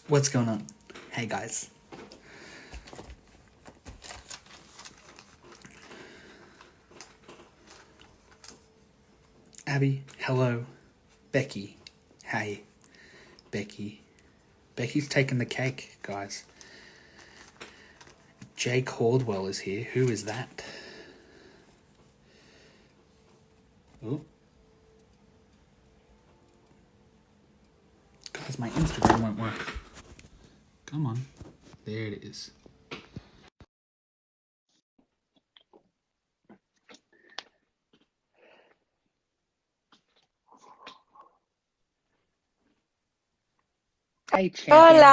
What's going on? Hey guys. Abby, hello. Becky, hey. Becky. Becky's taking the cake, guys. Jay Caldwell is here. Who is that? Oh. Guys, my Instagram won't work. Come on. There it is. Hey, champion.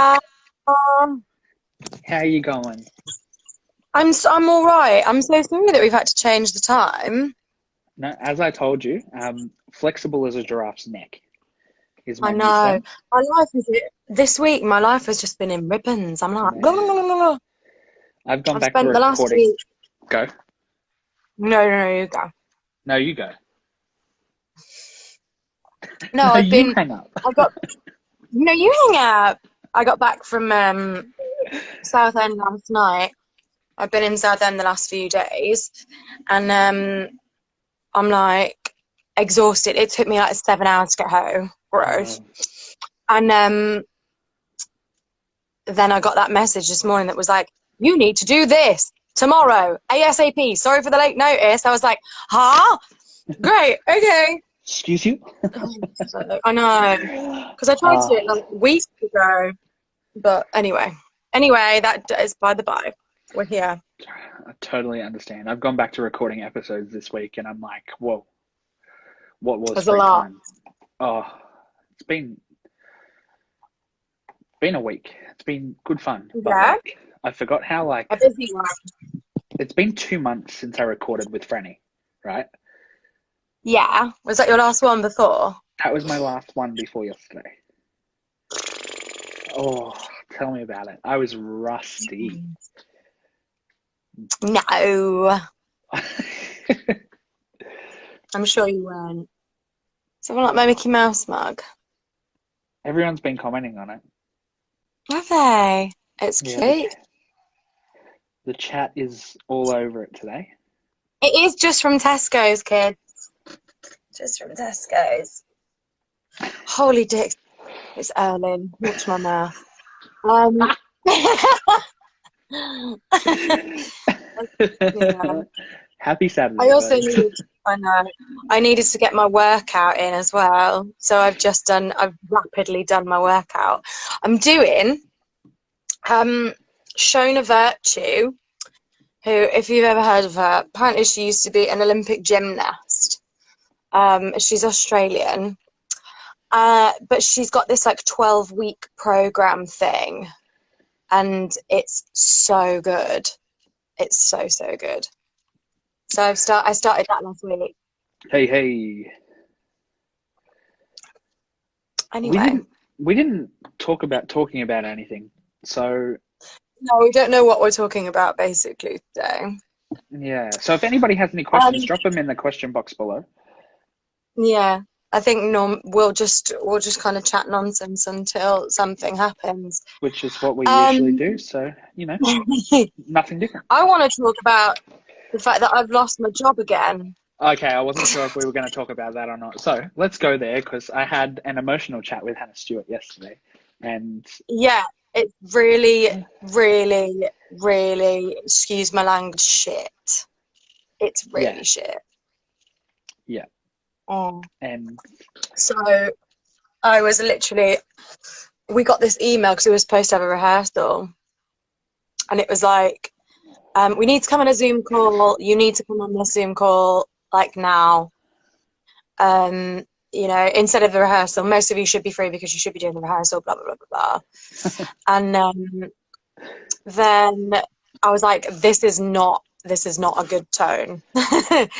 Hola. How you going? I'm all right. I'm so sorry that we've had to change the time. No, as I told you, flexible as a giraffe's neck is I my new know. term. My life is this week. My life has just been in ribbons. I'm like, blah, blah, Man, blah, blah, blah. I've gone I've back to spent the last recording. week. Go. No, you go. No, you go. No, No, I've you been. hang up. I got. No, you hang out. I got back from Southend last night. I've been in Southend the last few days, and I'm like exhausted. It took me like 7 hours to get home. Gross. And then I got that message this morning that was like, you need to do this tomorrow, ASAP. Sorry for the late notice. I was like, huh? Great, okay. Excuse you? I know. Because I tried to do it like weeks ago. But anyway, that is by the by. We're here. I totally understand. I've gone back to recording episodes this week and I'm like, whoa, what was There's a free lot. time? Oh, it's been a week. It's been good fun. But Yeah. like I forgot how A busy one. it's been 2 months since I recorded with Franny, right? Yeah. Was that your last one before? That was my last one before yesterday. Oh, tell me about it. I was rusty. No. I'm sure you weren't. Someone like my Mickey Mouse mug. Everyone's been commenting on it. Have they? It's Yeah, cute. the chat is all over it today. It is just from Tesco's, kids. Just from Tesco's. Holy dicks. It's early. Watch my mouth. Yeah. Happy I Saturday, also folks. needed, I know, I needed to get my workout in as well. So I've rapidly done my workout. I'm doing Shona Virtue, who, if you've ever heard of her, apparently she used to be an Olympic gymnast. She's Australian. But she's got this like 12-week program thing, and it's so good. It's so good. So I started that last week. Hey. We Anyway, didn't talk about talking about anything. So no, we don't know what we're talking about basically today. yeah. So if anybody has any Um, questions, drop them in the question box below. yeah, I think we'll just kind of chat nonsense until something happens. Which is what we usually Um, do. So, nothing different. I want to talk about the fact that I've lost my job again. Okay, I wasn't sure if we were going to talk about that or not. So let's go there because I had an emotional chat with Hannah Stewart yesterday. And Yeah, it's really, really, really, excuse my language, shit. It's yeah, really shit. yeah. Mm. And So I was literally, we got this email because we were supposed to have a rehearsal, and it was like, we need to come on a Zoom call. You need to come on this Zoom call like now. Instead of the rehearsal, most of you should be free because you should be doing the rehearsal, blah, blah, blah, blah, blah. And then I was like, this is not a good tone.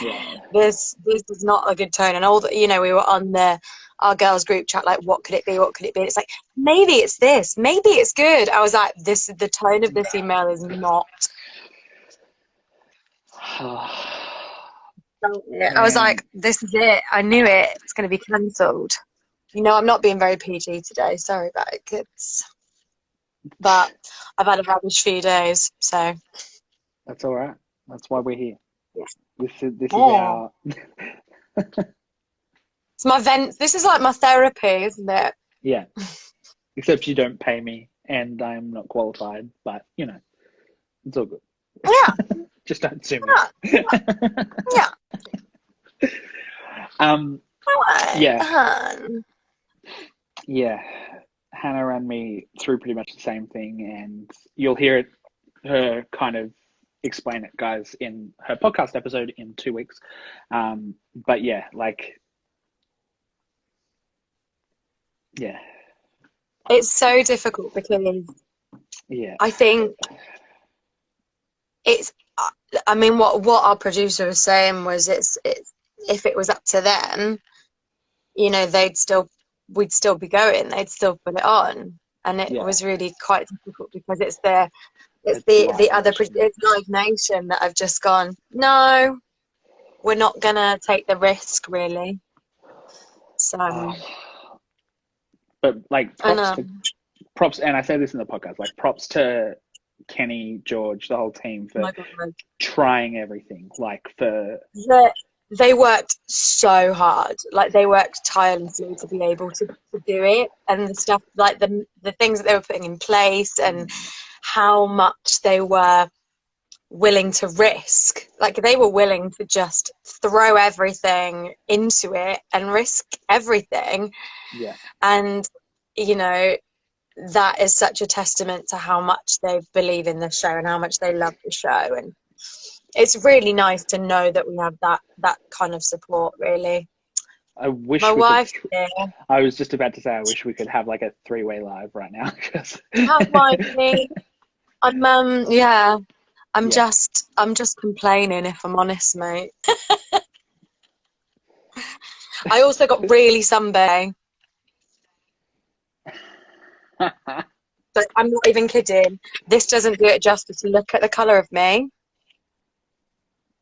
yeah, This is not a good tone. And we were on our girls group chat, like, what could it be? What could it be? It's like, maybe it's this, maybe it's good. I was like, the tone of this email is not. I was man, like, this is it. I knew it. It's going to be cancelled. I'm not being very PG today. Sorry about it, kids. but I've had a rubbish few days, so. That's all right. That's why we're here. Yeah. This is Oh. our It's my vent. This is like my therapy, isn't it? yeah. Except you don't pay me, and I'm not qualified. But you know, it's all good. Yeah, Just don't sue yeah, me. yeah. um. Yeah. Hun. Yeah. Hannah ran me through pretty much the same thing, and you'll hear it, her kind of explain it, guys, in her podcast episode in 2 weeks. But yeah, like, yeah, It's so difficult because yeah, I think it's. I mean, what our producer was saying was, it's if it was up to them, you know, we'd still be going. They'd still put it on, and it yeah. was really quite difficult because it's It's the Live other Nation. it's Live Nation that have just gone, no, we're not gonna take the risk, really. So But like, I know. props, and I say this in the podcast, like props to Kenny, George, the whole team Oh for my God. trying everything. Like for They worked so hard. Like they worked tirelessly to be able to do it, and the stuff like the things that they were putting in place, and how much they were willing to risk. Like they were willing to just throw everything into it and risk everything. yeah, And you know, that is such a testament to how much they believe in the show and how much they love the show. And it's really nice to know that we have that kind of support, really. I wish My we could. wife there. I was just about to say, I wish we could have like a three-way live right now. Cause Have my me. I'm yeah. yeah. I'm just complaining, if I'm honest, mate. I also got really sunburned. But I'm not even kidding. This doesn't do it justice. Look at the colour of me.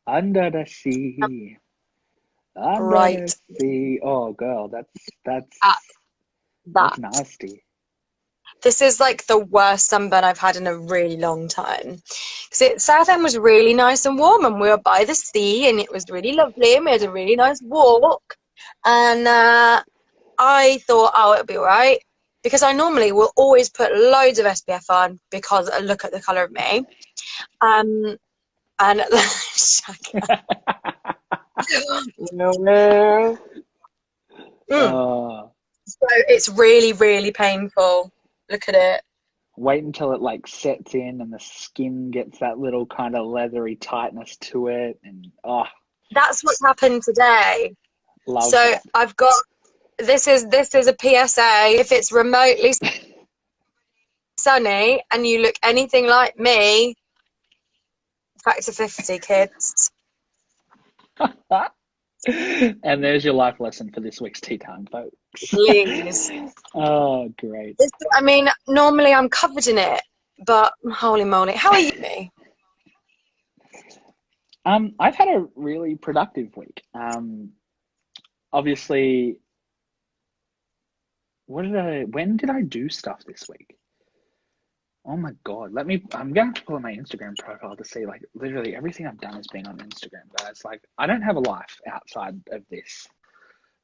Under the sea, under Right the sea. Oh, girl, that's at that's that. nasty. This is like the worst sunburn I've had in a really long time. Because Southend was really nice and warm, and we were by the sea, and it was really lovely, and we had a really nice walk. And I thought, oh, it'll be all right. Because I normally will always put loads of SPF on because I look at the colour of me. And So it's really, really painful. Look at it. Wait until it like sets in and the skin gets that little kind of leathery tightness to it, and That's what happened today. love So that. I've got this is a PSA. If it's remotely sunny and you look anything like me, factor 50, kids. And there's your life lesson for this week's tea time, folks. Please. Oh, great. I mean, normally I'm covered in it, but holy moly. How are you? Me? I've had a really productive week. Obviously, when did I do stuff this week? Oh my God, I'm gonna have to pull up my Instagram profile to see, like, literally everything I've done has been on Instagram, guys. Like, I don't have a life outside of this,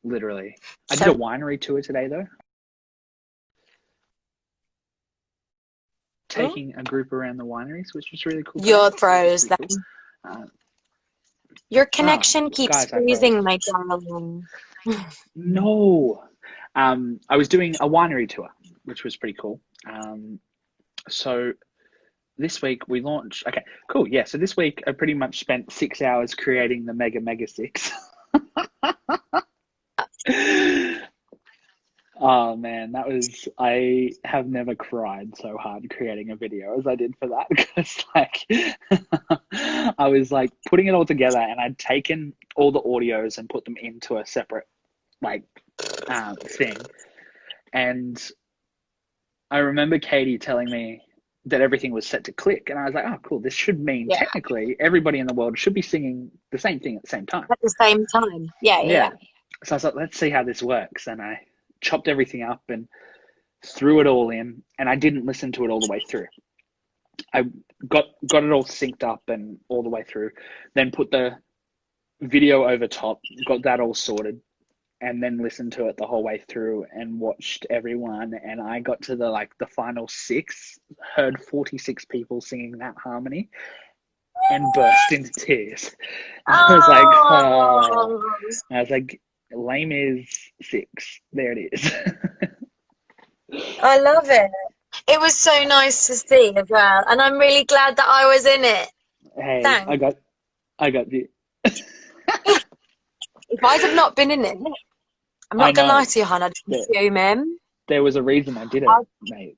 literally. I did a winery tour today, though. Taking a group around the wineries, which was really cool. You're pros, then. Cool. Your connection keeps freezing, my darling. No. I was doing a winery tour, which was pretty cool. So this week we launched. Okay, cool. Yeah. So this week I pretty much spent 6 hours creating the Mega 6. Oh man, I have never cried so hard creating a video as I did for that, because like I was like putting it all together, and I'd taken all the audios and put them into a separate like thing. And I remember Katie telling me that everything was set to click, and I was like, oh cool, this should mean technically everybody in the world should be singing the same thing at the same time. At the same time. Yeah. So I was like, let's see how this works. And I chopped everything up and threw it all in, and I didn't listen to it all the way through. I got it all synced up and all the way through, then put the video over top, got that all sorted, and then listened to it the whole way through and watched everyone. And I got to the final 6, heard 46 people singing that harmony, and burst into tears. I was like, oh. I was like, lame is 6. There it is. I love it. It was so nice to see as well, and I'm really glad that I was in it. Hey, Thanks. I got you. If I'd have not been in it, I'm not gonna lie to you, hon, I'd be fuming. There was a reason I did it, mate.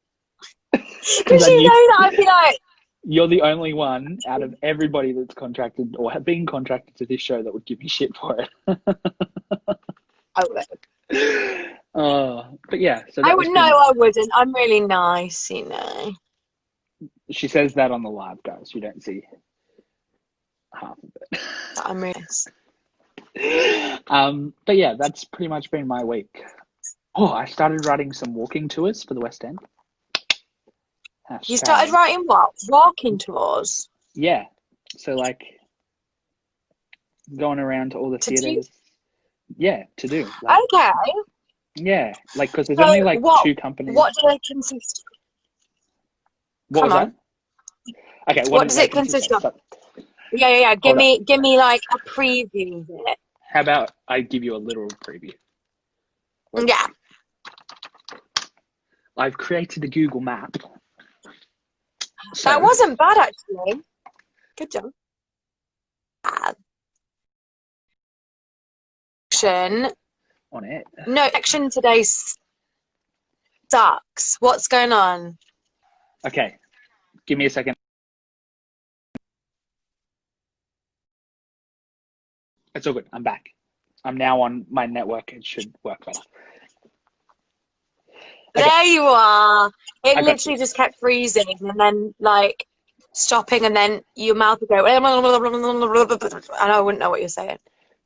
Because you know that I'd be like, you're the only one out of everybody that's contracted or have been contracted to this show that would give me shit for it. I would. But yeah, so I would know I wouldn't. I'm really nice, you know. She says that on the live, guys. You don't see half of it. I'm really nice. But yeah, that's pretty much been my week. Oh, I started writing some walking tours for the West End. You started writing what? Walking tours? Yeah. So like going around to all the theatres. Yeah, to do. Like, okay. Yeah, like because there's only like 2 companies. What do they consist of? What was that? Okay, what does it consist of? Yeah. Give me like a preview of it. How about I give you a little preview? Yeah. I've created a Google map. So, that wasn't bad, actually. Good job. Action. On it. No, action today sucks. What's going on? Okay, give me a second. It's all good. I'm back. I'm now on my network. It should work better. Okay. There you are. It literally just kept freezing and then like stopping, and then your mouth would go, and I wouldn't know what you're saying.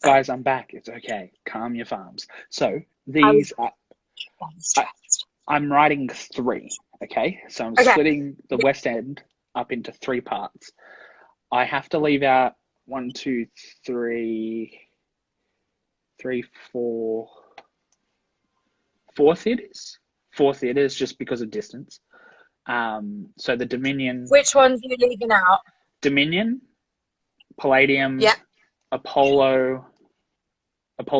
Guys, I'm back. It's okay. Calm your farms. So these I'm writing 3. Okay, so I'm splitting the West End up into 3 parts. I have to leave out 1, 2, 3, 4 theatres. 4 theatres just because of distance. So the Dominion. Which ones are you leaving out? Dominion, Palladium, Apollo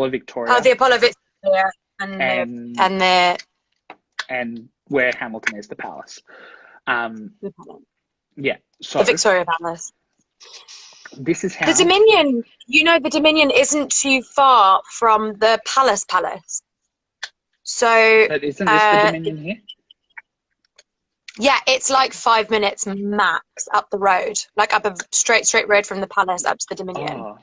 Victoria. Oh, the Apollo Victoria and where Hamilton is, the Palace. Yeah. So the Victoria Palace. This is how the Dominion. You know, the Dominion isn't too far from the Palace. So but isn't this the Dominion here? Yeah, it's like 5 minutes max up the road, like up a straight road from the Palace up to the Dominion. Oh.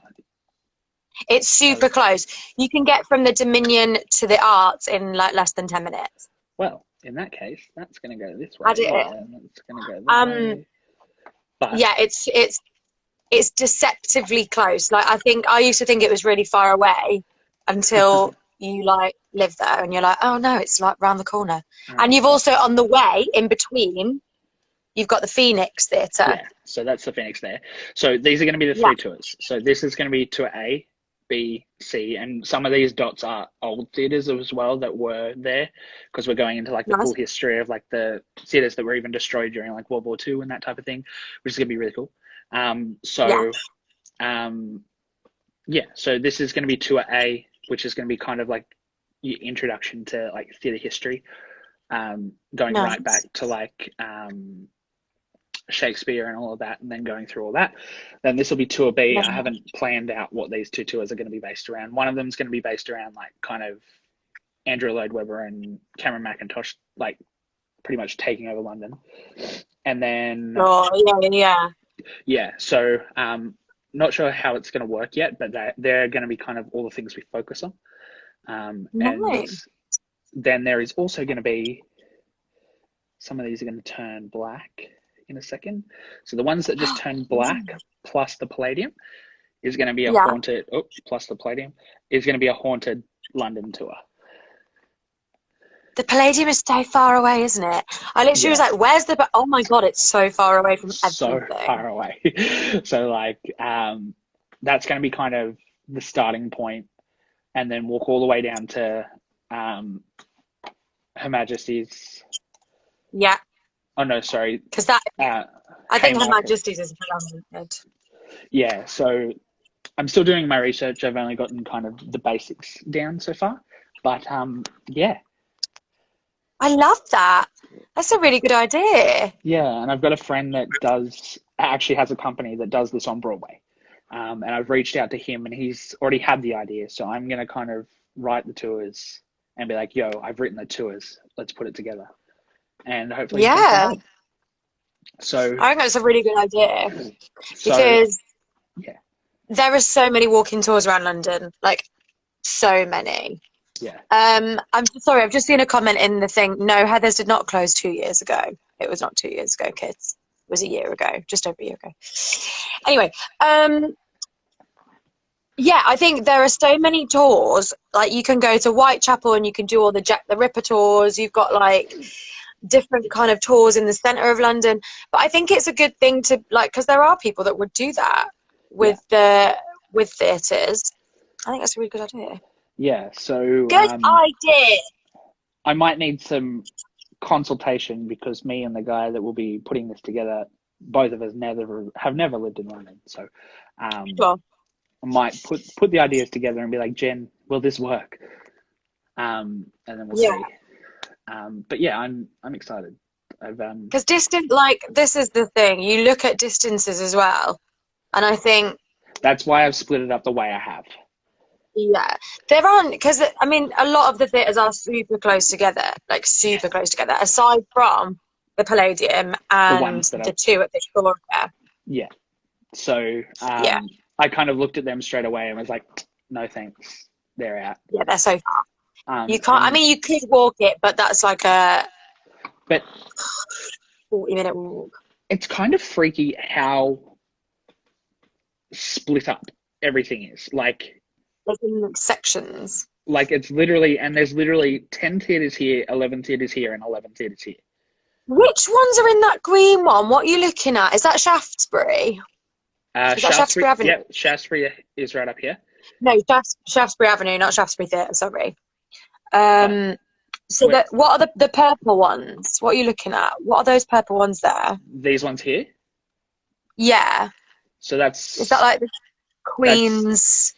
It's super close. You can get from the Dominion to the Arts in like less than 10 minutes. Well, in that case, that's going to go this way. That's going to go that way. But yeah, it's deceptively close. Like I used to think it was really far away until you like live there and you're like, oh no, it's like round the corner. And you've also on the way in between, you've got the Phoenix Theatre. Yeah, so that's the Phoenix there. So these are going to be the 3 tours. So this is going to be tour A, B, C, and some of these dots are old theatres as well that were there because we're going into like the full history of like the theatres that were even destroyed during like World War II and that type of thing, which is going to be really cool. So this is going to be tour A, which is going to be kind of like your introduction to like theatre history, going right back to like Shakespeare and all of that, and then going through all that. Then this will be tour B. I haven't planned out what these 2 tours are going to be based around. One of them is going to be based around like kind of Andrew Lloyd Webber and Cameron Mackintosh, like pretty much taking over London. And then so not sure how it's going to work yet, but they're going to be kind of all the things we focus on. And then there is also going to be some of these are going to turn black in a second. So the ones that just turn black plus the Palladium is going to be a haunted plus the Palladium is going to be a haunted London tour. The Palladium is so far away, isn't it? I literally was like, where's the... Oh my God, it's so far away from So everything. far away. So like, that's going to be kind of the starting point, and then walk all the way down to Her Majesty's. Yeah. Oh no, sorry. Because that, I think Her Haymarket. Majesty's is good. Yeah, so I'm still doing my research. I've only gotten kind of the basics down so far, but yeah. I love that. That's a really good idea. Yeah, and I've got a friend that actually has a company that does this on Broadway. And I've reached out to him, and he's already had the idea. So I'm going to kind of write the tours and be like, yo, I've written the tours. Let's put it together. And hopefully Yeah. So I think that's a really good idea. Because there are so many walking tours around London. Like, so many. Yeah. I'm sorry, I've just seen a comment in the thing. No, Heather's did not close 2 years ago. It was not 2 years ago, kids. It was a year ago, just over a year ago. Anyway, yeah, I think there are so many tours. Like, you can go to Whitechapel and you can do all the Jack the Ripper tours. You've got like different kind of tours in the centre of London. But I think it's a good thing to like, because there are people that would do that with theatres. I think that's a really good idea. Yeah, so good idea. I might need some consultation, because me and the guy that will be putting this together, both of us have never lived in London. So Sure. I might put the ideas together and be like, Jen, will this work? And then we'll see. But yeah, I'm excited. Because distance, like, this is the thing. You look at distances as well, and I think that's why I've split it up the way I have. Yeah, there aren't, because I mean, a lot of the theatres are super close together, like super close together, aside from the Palladium and the two at Victoria. Yeah. So I kind of looked at them straight away and was like, no thanks, they're out. Yeah, they're so far. You can't. I mean, you could walk it, but that's like a 40-minute walk. It's kind of freaky how split up everything is. Like in sections. Like, it's literally, and there's literally 10 theatres here, 11 theatres here, and 11 theatres here. Which ones are in that green one? What are you looking at? Is that Shaftesbury? Is that Shaftesbury Avenue? Yeah, Shaftesbury is right up here. No, Shaftesbury Avenue, not Shaftesbury Theatre, sorry. So what are the purple ones? What are you looking at? What are those purple ones there? These ones here? Yeah. So that's... Is that like the Queen's...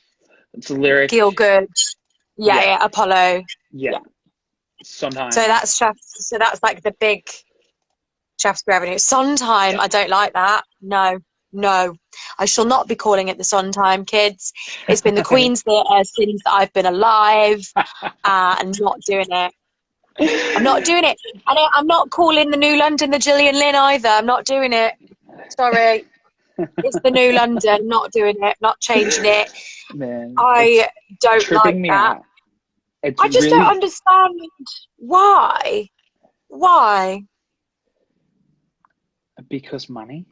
It's a Lyric. Gielgud. Yeah, Apollo. Yeah. Sondheim. So that's like the big Shaftesbury Avenue. Sondheim, I don't like that. No. I shall not be calling it the Sondheim, kids. It's been the Queen's Theatre since I've been alive. And not doing it. I'm not doing it. And I'm not calling the New London the Gillian Lynn either. I'm not doing it. Sorry. It's the New London. Not doing it. Not changing it. Man, I don't like that. I just don't understand why. Why? Because money.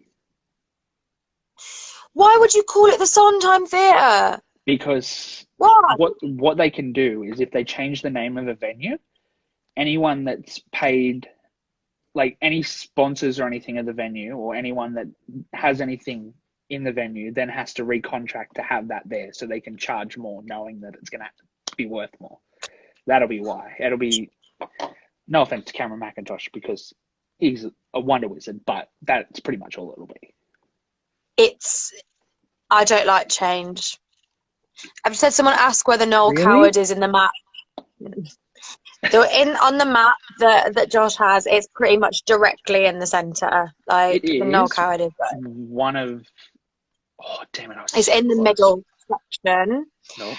Why would you call it the Sondheim Theatre? Because why? What they can do is, if they change the name of a venue, anyone that's paid, like any sponsors or anything of the venue, or anyone that has anything in the venue, then has to recontract to have that there, so they can charge more, knowing that it's going to be worth more. That'll be why. It'll be, no offense to Cameron McIntosh, because he's a wonder wizard, but that's pretty much all it'll be. I don't like change. I've said someone asked whether Noel Coward is in the map. So on the map that Josh has, it's pretty much directly in the centre. Like, the Noel Coward is one of... Oh, damn it. It's in the middle section. No.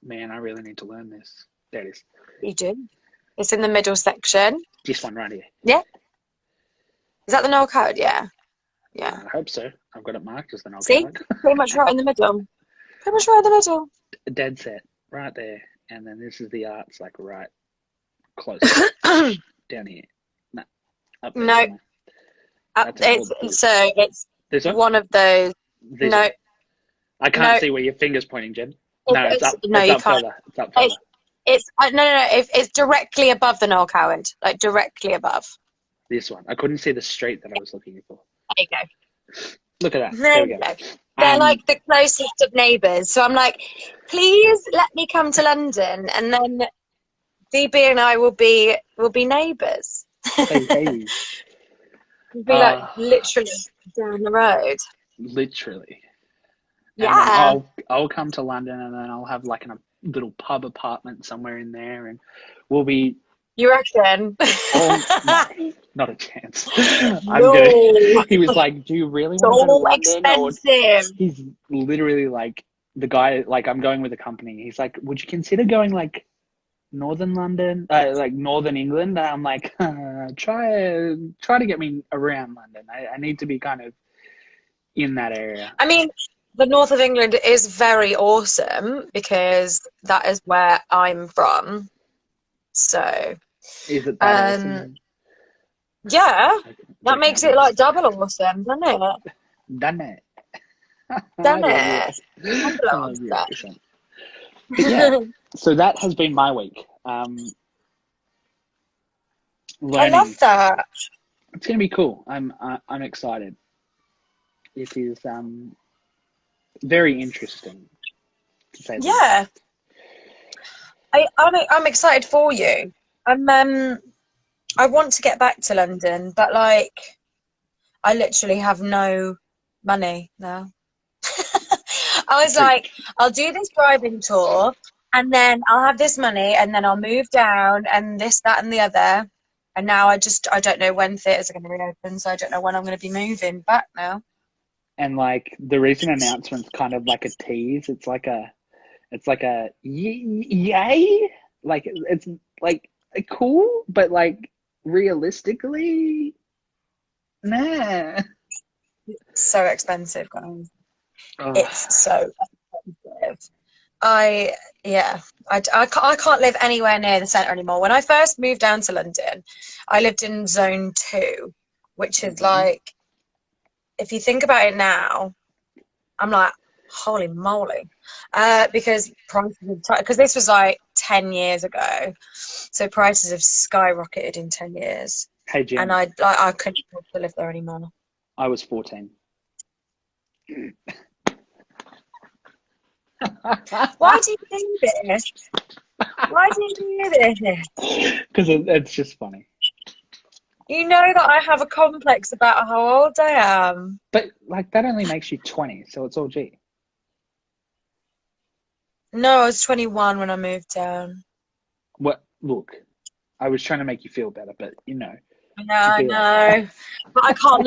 Man, I really need to learn this. There it is. You do. It's in the middle section. This one right here. Yeah. Is that the Noel Coward? Yeah. Yeah. I hope so. I've got it marked as the Noel Coward. See? Pretty much right in the middle. Pretty much right in the middle. Dead set. Right there. And then this is the arts, like, right close. Down here. No. Up there. No. It's this one? One of those. This one. I can't see where your finger's pointing, Jen. No, it's up. No, it's you up can't. further. It's up further. It's no. It's directly above the Noel Coward, like directly above. This one. I couldn't see the street that I was looking for. There you go. Look at that. There There we you go. go. They're like the closest of neighbours. So I'm like, please let me come to London, and then DB and I will be neighbours. Hey. We'll be like literally down the road. Literally. Yeah. And then I'll come to London, and then I'll have like a little pub apartment somewhere in there, and we'll be. You reckon? No, not a chance. No. He was like, "Do you really So want to go to London?" expensive. He's literally like the guy. Like, I'm going with a company. He's like, "Would you consider going like northern London, like northern England?" And I'm like, "Try to get me around London. I need to be kind of in that area." I mean, the north of England is very awesome because that is where I'm from. So, Is it that awesome? yeah, that makes it like double awesome, doesn't it? Doesn't it? Doesn't it? Double awesome. But yeah, so that has been my week. Learning. I love that. It's gonna be cool. I'm excited. It is very interesting to say the Yeah. I'm excited for you. I want to get back to London, but like I literally have no money now. I was like, I'll do this driving tour and then I'll have this money and then I'll move down and this, that and the other. And now I don't know when theatres are going to reopen, so I don't know when I'm going to be moving back now. And like the recent announcement's kind of like a tease. It's like a yay, like it's like cool, but like realistically, nah. So expensive, guys. Oh. It's so expensive. I can't live anywhere near the centre anymore. When I first moved down to London, I lived in zone 2, which is like, if you think about it now, I'm like, holy moly, because this was like 10 years ago, so prices have skyrocketed in 10 years. Hey Jim, and I couldn't afford to live there anymore. I was 14. Why do you do this? Why do you do this? Because it's just funny. You know that I have a complex about how old I am. But like that only makes you 20, so it's all G. No, I was 21 when I moved down. What? Look, I was trying to make you feel better, but you know. I know. But I can't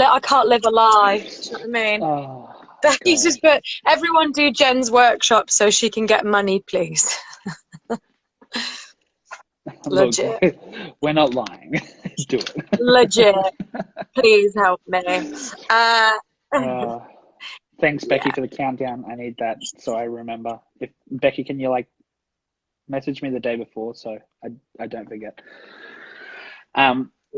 live a lie. Do you know what I mean? Oh, Becky's just put, everyone do Jen's workshop so she can get money, please. Legit. Look, we're not lying. Do it. Legit. Please help me. Thanks, Becky, for the countdown. I need that so I remember. If Becky, can you like message me the day before so I don't forget?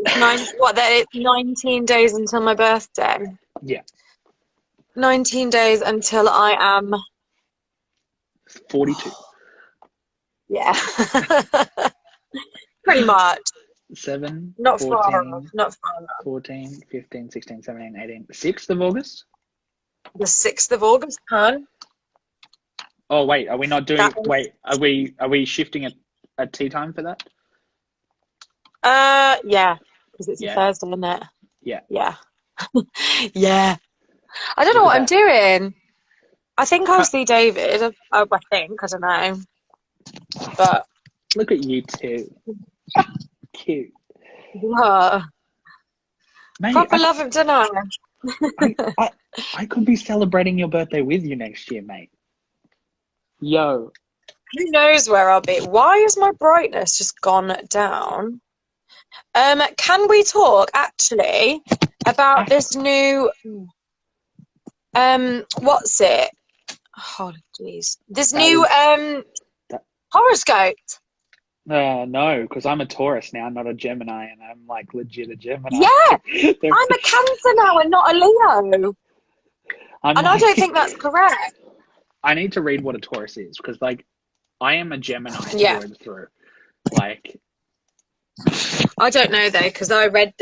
It's 19 days until my birthday. Yeah. 19 days until I am 42. Yeah. Pretty much. 7, Not 14, far enough. Not far enough. 14, 15, 16, 17, 18. 6th of August? The 6th of August, hun. Oh wait, are we not doing are we shifting at tea time for that? Yeah. Because it's a Thursday, isn't it? Yeah. Yeah. Yeah. I don't know what I'm doing. I think I'll see David. I don't know. But look at you two. Cute. Mate, proper love him, don't I? I could be celebrating your birthday with you next year, mate. Yo. Who knows where I'll be? Why is my brightness just gone down? Can we talk actually about this new what's it? Oh jeez. This new horoscope. No, because I'm a Taurus now, not a Gemini, and I'm like legit a Gemini. Yeah, I'm a Cancer now and not a Leo. I don't think that's correct. I need to read what a Taurus is, because like I am a Gemini Yeah. through and through. Like, I don't know though, because I read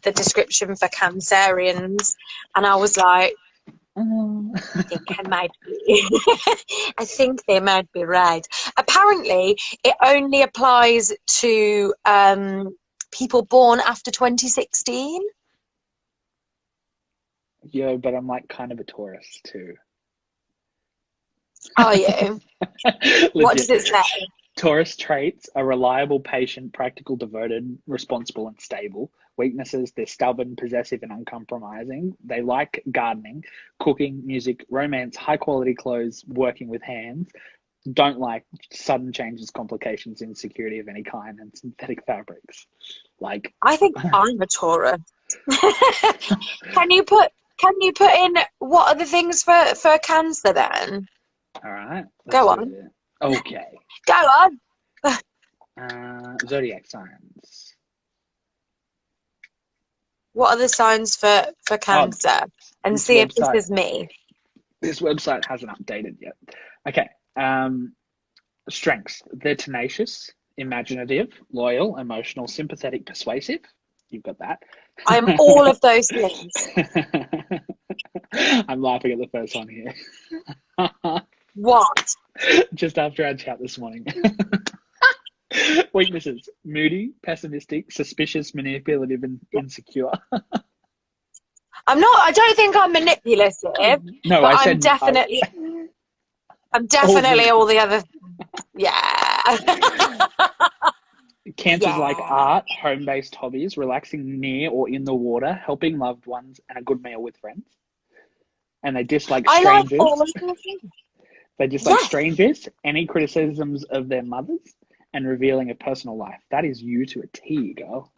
the description for Cancerians, and I was like, I think I might be. I think they might be right. Apparently, it only applies to people born after 2016. yo, but I'm like kind of a Taurus too. Are you? What does Legit. it say? Taurus traits are reliable, patient, practical, devoted, responsible, and stable. Weaknesses, they're stubborn, possessive, and uncompromising. They like gardening, cooking, music, romance, high quality clothes, working with hands. Don't like sudden changes, complications, insecurity of any kind, and synthetic fabrics. Like, I think I'm a Taurus. Can you put in what are the things for Cancer then? all right, let's Go do on. it. Okay. Go on. Zodiac signs. What are the signs for Oh, Cancer? And this see if this website. is me. This website hasn't updated yet. Okay. Strengths. They're tenacious, imaginative, loyal, emotional, sympathetic, persuasive. You've got that. I'm all of those things. I'm laughing at the first one here. What? Just after our chat this morning. Weaknesses. Moody, pessimistic, suspicious, manipulative, and insecure. I don't think I'm manipulative, No, but I said I'm definitely all the other. Yeah. Cancers like Yeah. art, home-based hobbies, relaxing near or in the water, helping loved ones, and a good meal with friends. And they dislike I like strangers. all of those things. They dislike Yes. strangers, any criticisms of their mothers, and revealing a personal life. That is you to a T, girl.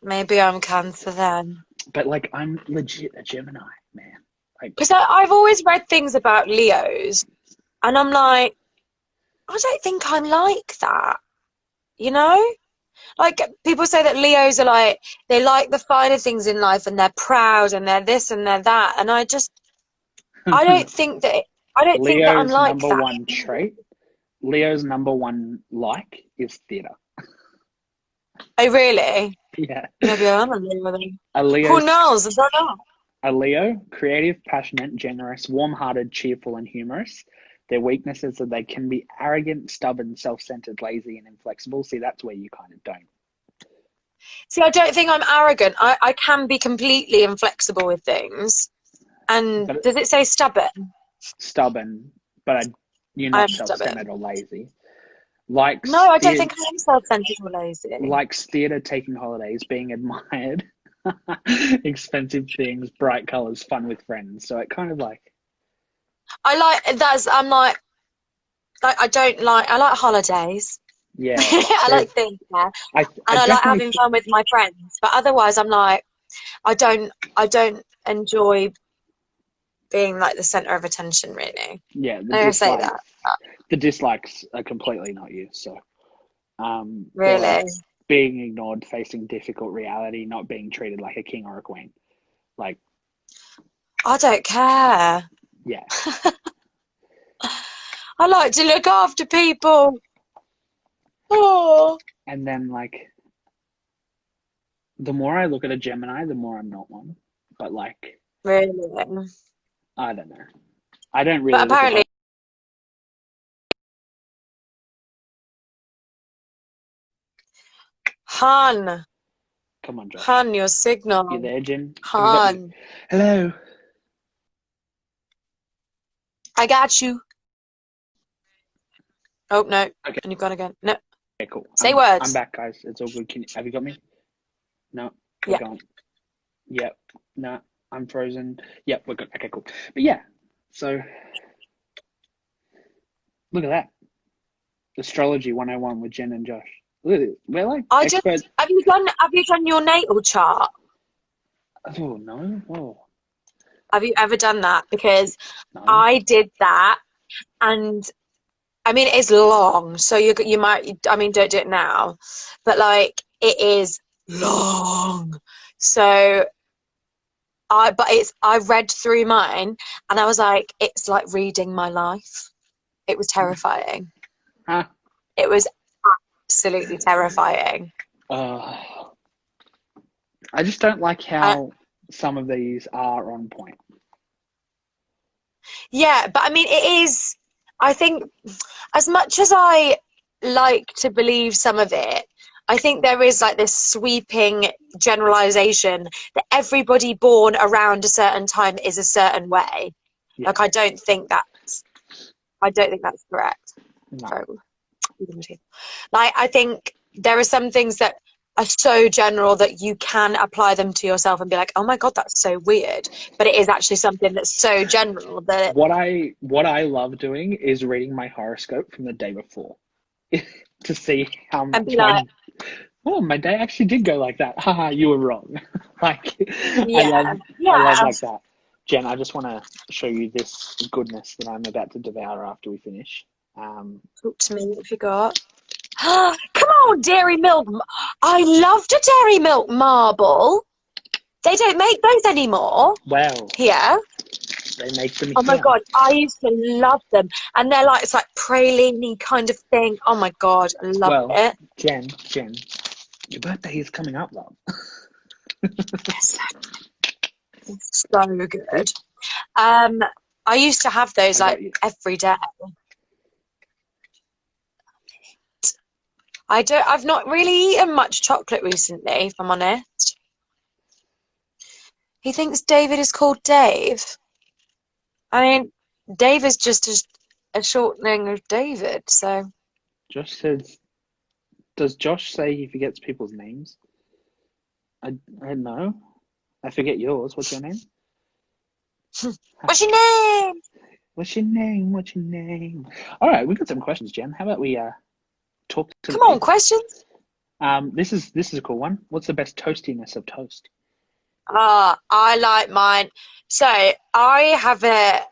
Maybe I'm Cancer then. But like, I'm legit a Gemini, man. Like, Because I've always read things about Leos, and I'm like, I don't think I'm like that. You know? Like, people say that Leos are like, they like the finer things in life, and they're proud, and they're this and they're that. And I don't think that I'm Leo's like number that. one trait, Leo's number one like is theatre. Oh, really? Yeah. Maybe I am a Leo then. A Who knows? I don't know. A Leo, creative, passionate, generous, warm-hearted, cheerful, and humorous. Their weaknesses are they can be arrogant, stubborn, self-centered, lazy, and inflexible. See, that's where you kind of don't. See, I don't think I'm arrogant. I can be completely inflexible with things. And But does it say stubborn? stubborn, but you're I not am self-centered stubborn. or lazy. Likes No, I don't think I am self-centered or lazy. likes theatre, taking holidays, being admired, expensive things, bright colours, fun with friends. So it kind of like, I'm like, I like holidays. yeah. I like things there. I And I like definitely having fun with my friends. But otherwise I'm like, I don't enjoy being like the center of attention really. yeah, I don't say that. the dislikes are completely not you. So they're Really. like being ignored, facing difficult reality, not being treated like a king or a queen. Like, I don't care. yeah. I like to look after people. Oh. And then like the more I look at a Gemini, the more I'm not one. But like, Really? I don't know. I don't really But look apparently, at Han, come on, Josh. Han, your You signal. there, Jen? Han, Hello. I got you. Oh, no. Okay. And you've gone again. No. Okay, cool. Say words. I'm back, guys. It's all good. Have you got me? No. We're Yeah. gone. Yep. No. I'm frozen. Yep. We're good. Okay, cool. But yeah. So look at that. Astrology 101 with Jen and Josh. Look at it. We're like experts. Have you done your natal chart? Oh no. Oh Have you ever done that? Because no. I did that, and I mean it's long, so you might. I mean, don't do it now, but like it is long. So I read through mine, and I was like, it's like reading my life. It was terrifying. Huh? It was absolutely terrifying. I just don't like how some of these are on point. Yeah, but I mean, it is, I think, as much as I like to believe some of it, I think there is like this sweeping generalization that everybody born around a certain time is a certain way. Yeah. Like, I don't think that's correct. No. Sorry. Like, I think there are some things that are so general that you can apply them to yourself and be like, oh my God, that's so weird. But it is actually something that's so general that What I love doing is reading my horoscope from the day before to see how and much be like, my day actually did go like that. Haha, you were wrong. Like I yeah, love yeah. like that. Jen, I just want to show you this goodness that I'm about to devour after we finish. Talk to me, what have you got? Come on, Dairy Milk. I loved a Dairy Milk marble. They don't make those anymore. Well, Here. they make them Oh my here. God, I used to love them. And they're like, it's like praline-y kind of thing. Oh my God, I love it. Jen, your birthday is coming up, love. Yes, it's so good. I used to have those like every day. I've not really eaten much chocolate recently, if I'm honest. He thinks David is called Dave. I mean, Dave is just a shortening of David, so. Josh says, does Josh say he forgets people's names? I don't know. I forget yours. What's your name? What's your name? What's your name? What's your name? All right, we've got some questions, Jen. How about we talk to Come on, questions. This is a cool one. What's the best toastiness of toast? I like mine. So I have a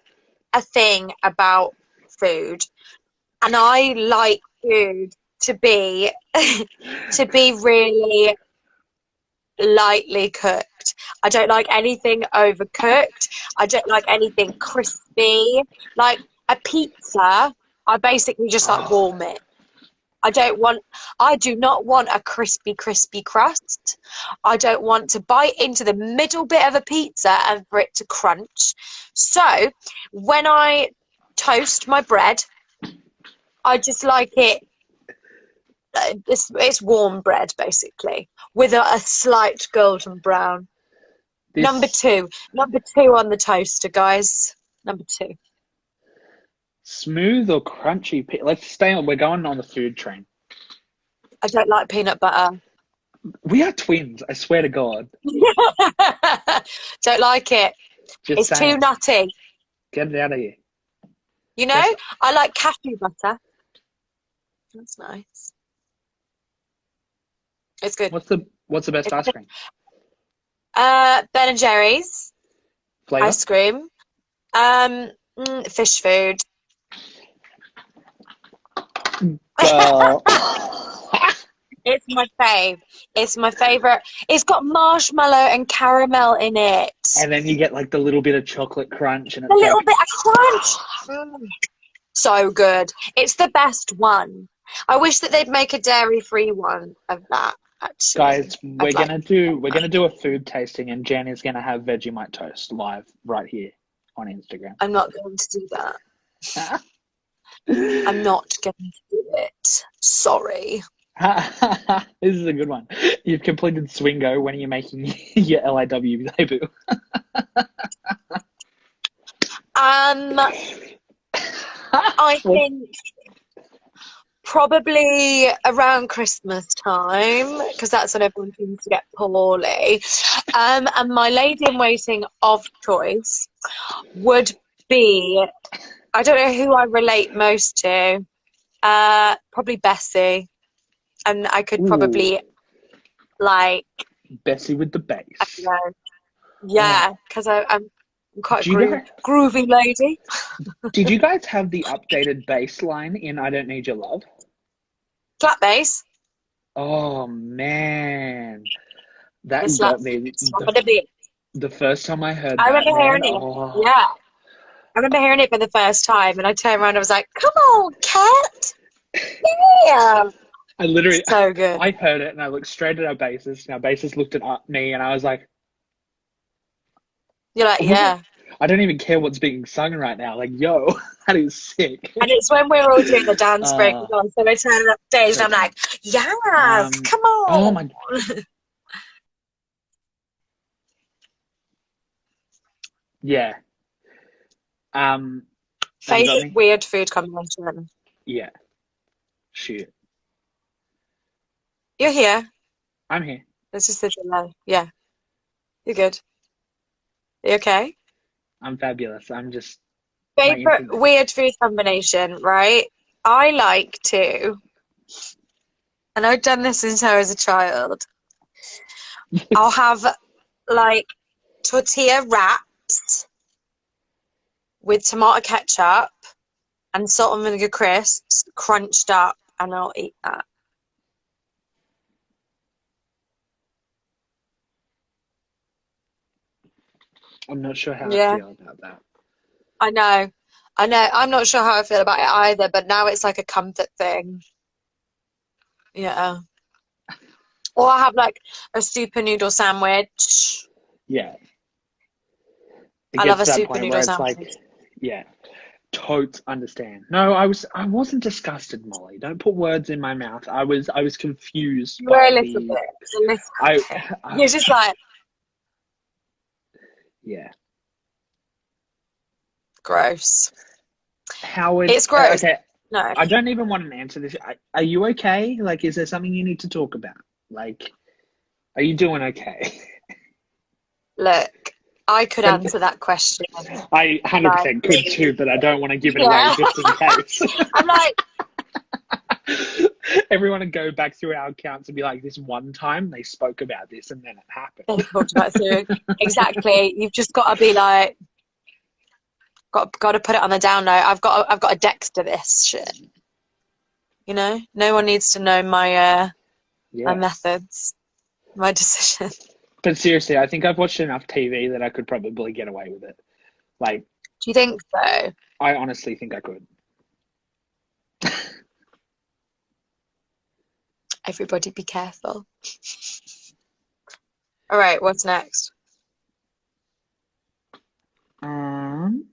thing about food, and I like food to be to be really lightly cooked. I don't like anything overcooked. I don't like anything crispy. Like a pizza, I basically just like warm it. I do not want a crispy crust. I don't want to bite into the middle bit of a pizza and for it to crunch. So when I toast my bread, I just like it. It's warm bread basically with a slight golden brown. Number two on the toaster, guys. Number 2. Smooth or crunchy? Let's stay on. We're going on the food train. I don't like peanut butter. We are twins. I swear to God. Don't like it. It's too nutty. Get it out of here. You know, I like cashew butter. That's nice. It's good. What's the best ice cream? Ben and Jerry's. Flavor? Ice cream. Fish food. It's my fave. It's my favorite. It's got marshmallow and caramel in it. And then you get like the little bit of chocolate crunch and a little bit of crunch. So good. It's the best one. I wish that they'd make a dairy-free one of that. Actually. Guys, we're gonna do a food tasting, and Jen is gonna have Vegemite toast live right here on Instagram. I'm not going to do that. I'm not going to do it. Sorry. This is a good one. You've completed Swingo. When are you making your LIW debut? I think probably around Christmas time, because that's when everyone seems to get poorly. And my lady in waiting of choice would be, I don't know who I relate most to, probably Bessie. And I could probably like Bessie with the bass. I don't know. Yeah, because I'm quite a groovy lady. Did you guys have the updated bass line in I Don't Need Your Love? Flat bass. Oh man, that got me. The first time I heard that, I remember hearing it. Yeah. I remember hearing it for the first time, and I turned around and I was like, "Come on, cat, yeah." I literally, So good. I heard it and I looked straight at our bassist, and our bassist looked at me, and I was like, You're like, "What? yeah. I don't even care what's being sung right now. Like, yo, that is sick." And it's when we're all doing the dance break Uh, on, so I turn up stage so and I'm funny. like, yes, Um, come oh on. my, yeah. Have you got Favorite me? weird food combination. Yeah. Shoot. You're here. I'm here. It's just the delay. Yeah, you're good. You okay? I'm fabulous. I'm just my Favorite internet. weird food combination, right? I like to, and I've done this since I was a child. I'll have like tortilla wraps with tomato ketchup and salt and vinegar crisps crunched up, and I'll eat that. I'm not sure how I Yeah, feel about that. I know. I know. I'm not sure how I feel about it either, but now it's like a comfort thing. Yeah. Or I have like a super noodle sandwich. Yeah. It I love gets a to that super point noodle where it's like, sandwich. yeah, totes understand. No, I wasn't disgusted, Molly. Don't put words in my mouth. I was confused You were by a little the bit. A little I, bit. I You're just like, yeah. gross. Howard, It's gross. okay, No. I don't even want to answer this. Are you okay? Like, is there something you need to talk about? Like, are you doing okay? Look, I could But answer that question. I Like, 100% could too, but I don't want to give it away yeah. just in case. I'm like, Everyone would go back through our accounts and be like, this one time they spoke about this and then it happened. they talked about food. Exactly. You've just got to be like, got to put it on the down low. I've got a Dexter this shit. You know, no one needs to know my Yeah. methods, my decision. But seriously, I think I've watched enough TV that I could probably get away with it. Like, Do you think so? I honestly think I could. Everybody be careful. All right, what's next? Um,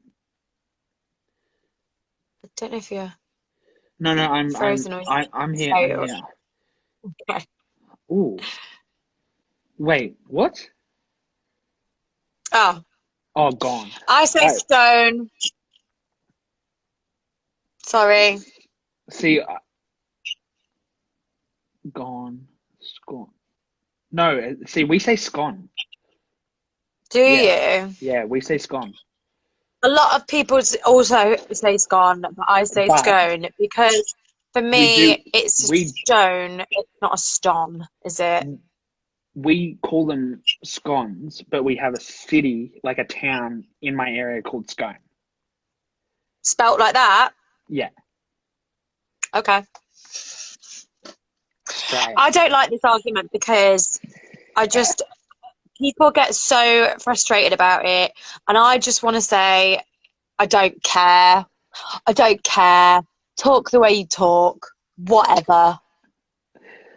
I don't know if you're no, frozen or I'm here. I'm failed. here. Okay. Ooh, wait, what? Oh, Oh, gone. I say I stone. Sorry. see, gone, scone. No, see, we say scone. Do Yeah, you? yeah, we say scone. A lot of people also say scone, but I say But scone because for we do, me it's a we stone, it's not a stone, is it? we call them scones, but we have a city, like a town in my area called Scone. Spelt like that? Yeah, Okay. Australia. I don't like this argument because I just people get so frustrated about it, and I just want to say I don't care. I don't care. Talk the way you talk. Whatever.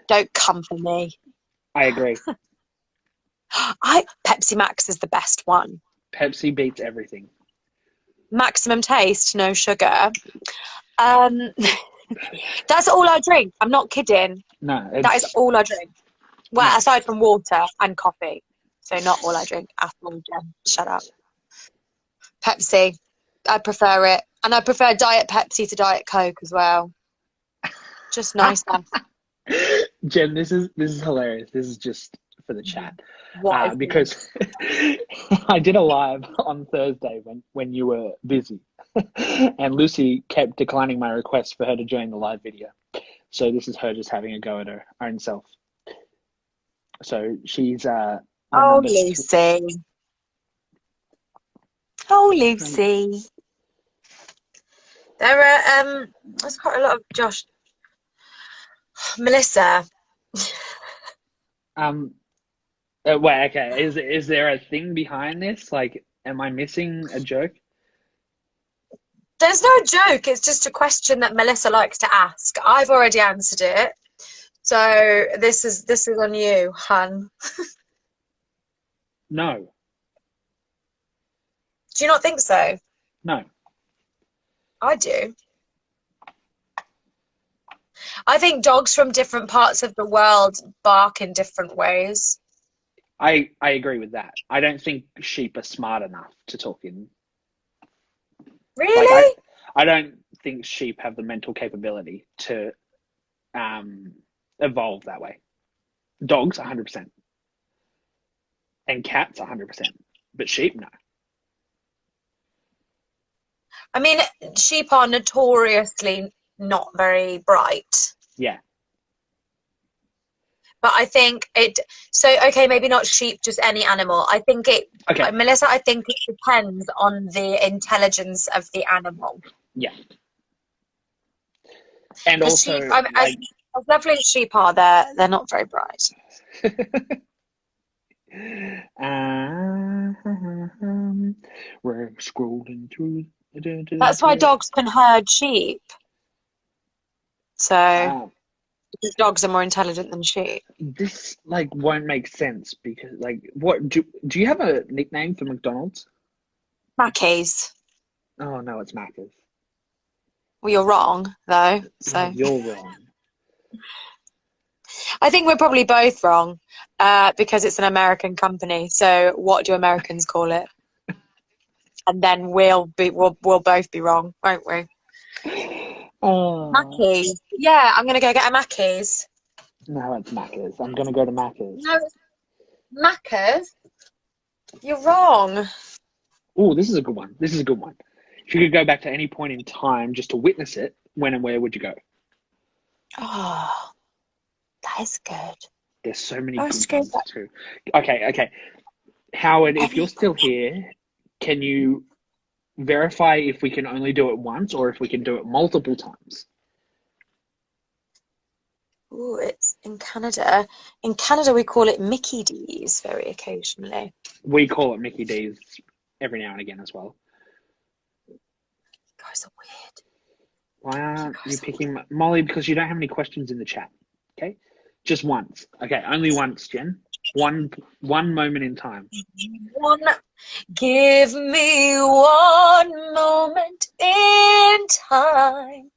Don't come for me. I agree. Pepsi Max is the best one. Pepsi beats everything. Maximum taste, no sugar. Um, that's all I drink. I'm not kidding. No, That is all I drink. no. Well, aside from water and coffee. So not all I drink at all, Jen. Shut up. Pepsi. I prefer it. And I prefer Diet Pepsi to Diet Coke as well. Just nicer. Jen, this is hilarious. This is just for the chat, What is because I did a live on Thursday when you were busy, and Lucy kept declining my request for her to join the live video. So this is her just having a go at her own self. So she's the Oh, number Lucy. Oh, Lucy. There are there's quite a lot of Josh. Melissa. Wait, okay. Is there a thing behind this? Like, am I missing a joke? There's no joke. It's just a question that Melissa likes to ask. I've already answered it. So this is on you, hun. No. Do you not think so? No. I do. I think dogs from different parts of the world bark in different ways. I agree with that. I don't think sheep are smart enough to talk in. Really? Like I don't think sheep have the mental capability to evolve that way. Dogs, 100%. And cats, 100%. But sheep, no. I mean, sheep are notoriously not very bright. Yeah. But I think okay, maybe not sheep, just any animal. I think Okay. Melissa, I think it depends on the intelligence of the animal. Yeah. And also, sheep, as lovely as sheep are, they're not very bright. We're scrolling through. That's why dogs can herd sheep. So dogs are more intelligent than sheep. This won't make sense because what do you have a nickname for McDonald's? Mackies. Oh no, it's Macca's. Well, you're wrong though. So You're wrong. I think we're probably both wrong because it's an American company. So what do Americans call it? And then we'll both be wrong, won't we? Oh. Mackies. Yeah, I'm gonna go get a Mackies. No, it's Macca's. I'm gonna go to Macca's. No, it's Macca's. You're wrong. Oh, this is a good one. This is a good one. If you could go back to any point in time just to witness it, when and where would you go? Oh, that is good. There's so many good ones too. Okay. Howard, if you're still here, can you verify if we can only do it once or if we can do it multiple times? Oh, it's in Canada. In Canada, we call it Mickey D's very occasionally. We call it Mickey D's every now and again as well. You guys are weird. Why aren't you picking Molly? Because you don't have any questions in the chat. Okay, just once. Okay, only once, Jen. One moment in time. Give me one moment in time.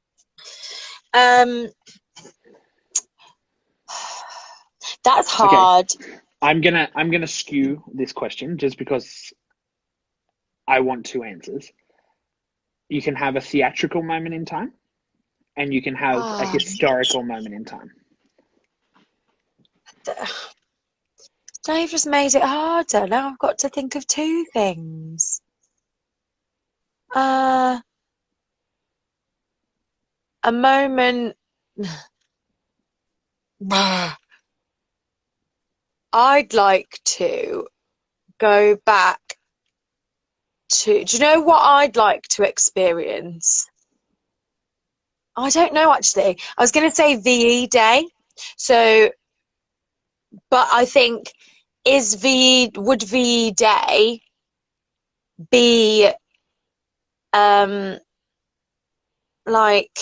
That's hard. Okay. I'm gonna skew this question just because I want two answers. You can have a theatrical moment in time, and you can have a historical moment in time. Dave just made it harder. Now I've got to think of two things. A moment. I'd like to go back to. Do you know what I'd like to experience? I don't know actually. I was going to say VE Day. So, but I think would VE Day be like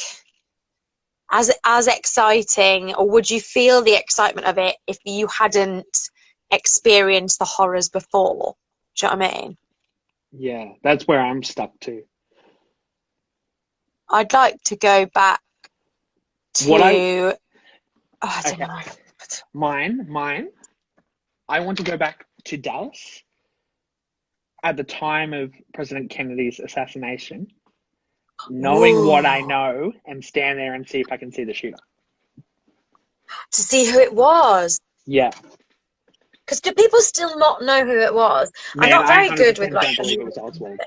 as exciting, or would you feel the excitement of it if you hadn't experienced the horrors before? Do you know what I mean? Yeah, that's where I'm stuck too. I'd like to go back to I don't know. Mine. I want to go back to Dallas at the time of President Kennedy's assassination, knowing what I know, and stand there and see if I can see the shooter. To see who it was. Yeah. Because do people still not know who it was? Man, I'm not very good with I believe it was Oswald.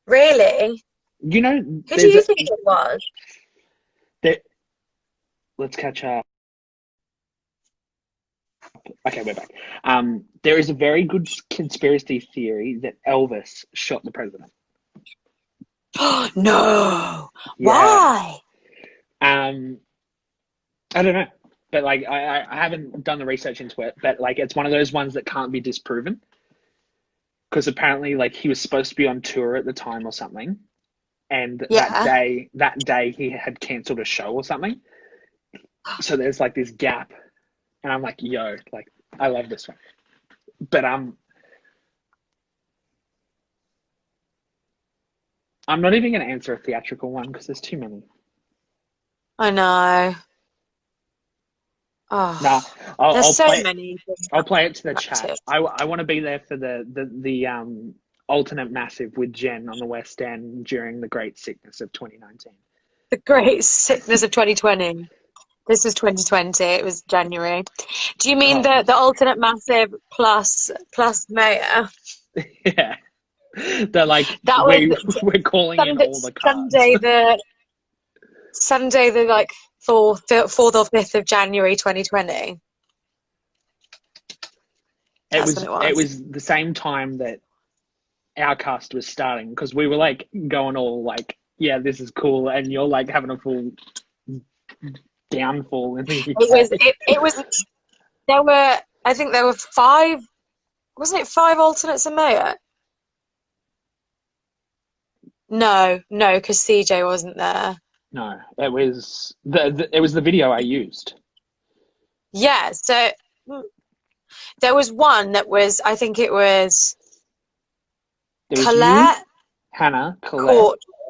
Really? You know, who do you think it was? Let's catch up. Okay, we're back. There is a very good conspiracy theory that Elvis shot the president. No. Yeah. Why? I don't know, but I haven't done the research into it. But it's one of those ones that can't be disproven. because apparently like he was supposed to be on tour at the time or something, and Yeah. that day he had cancelled a show or something. So there's like this gap, and I'm like, yo, like I love this one, but I'm not even going to answer a theatrical one because there's too many. I know. Nah, Oh, I'll, there's I'll so play it. many things I'll play it to the back chat. to. I want to be there for the alternate massive with Jen on the West End during the Great Sickness of 2019. The great sickness of 2020. This was 2020. It was January. Do you mean Oh, the alternate massive plus Maya? yeah. They're like That was we're calling in Sunday, all the cards. Sunday the Sunday the like fourth or fifth of January 2020. That's when it It was. was the same time that our cast was starting because we were like going all like, yeah, this is cool, and you're like having a full downfall in the It was UK. it was there were I think there were five, wasn't it five alternates in Maya? No, because CJ wasn't there. No, it was it was the video I used. Yeah, so there was one that was, I think it was There was you, Colette, Hannah, Colette.